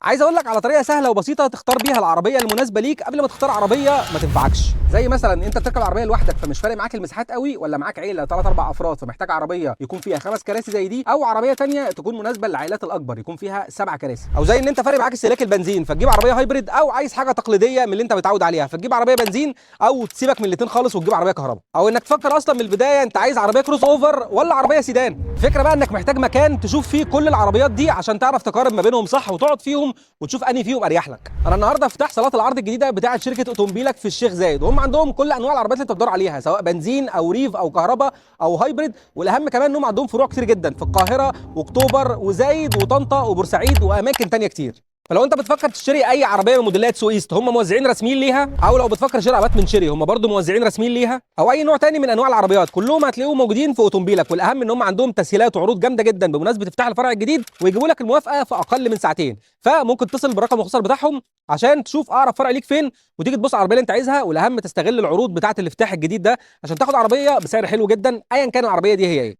عايز اقول لك على طريقه سهله وبسيطه تختار بيها العربيه المناسبه ليك قبل ما تختار عربيه ما تنفعكش. زي مثلا انت بتركب عربيه لوحدك فمش فارق معاك المساحات قوي، ولا معاك عيله 3 4 افراد فمحتاج عربيه يكون فيها 5 كراسي زي دي، او عربيه ثانيه تكون مناسبه للعائلات الاكبر يكون فيها 7 كراسي، او زي ان انت فارق معاك استهلاك البنزين فتجيب عربيه هايبريد، او عايز حاجه تقليديه من اللي انت متعود عليها فتجيب عربيه بنزين، او تسيبك من الاثنين خالص وتجيب عربيه كهرباء، او انك تفكر اصلا من البدايه انت عايز عربيه كروس اوفر ولا عربيه سيدان. الفكره بقى انك محتاج مكان تشوف فيه كل العربيات دي عشان تعرف تقارن ما بينهم صح وتقعد فيهم وتشوف انهي فيهم اريح لك. انا النهارده فتحت صالات العرض الجديده بتاعه شركه اوتوموبيلك في الشيخ زايد، وهم عندهم كل انواع العربيات اللي انت بتدور عليها سواء بنزين او ريف او كهرباء او هايبريد، والاهم كمان انهم عندهم فروع كتير جدا في القاهره واكتوبر وزايد وطنطا وبورسعيد واماكن تانية كتير. فلو انت بتفكر تشتري اي عربيه من موديلات سو ايست هم موزعين رسميين ليها، او لو بتفكر تشتري عربيات من شيري هم برضو موزعين رسميين ليها، او اي نوع تاني من انواع العربيات، كلهم هتلاقيهم موجودين في اوتوموبيلك. والاهم ان هم عندهم تسهيلات وعروض جامده جدا بمناسبه افتتاح الفرع الجديد، ويجيبوا لك الموافقه في اقل من ساعتين. فممكن تتصل بالرقم المختصر بتاعهم عشان تشوف اقرب فرع ليك فين وتيجي تبص على العربيه اللي انت عايزها. والاهم تستغل العروض بتاعه الافتتاح الجديد ده عشان تاخد عربيه بسعر حلو جدا ايا كان العربيه دي هي ايه.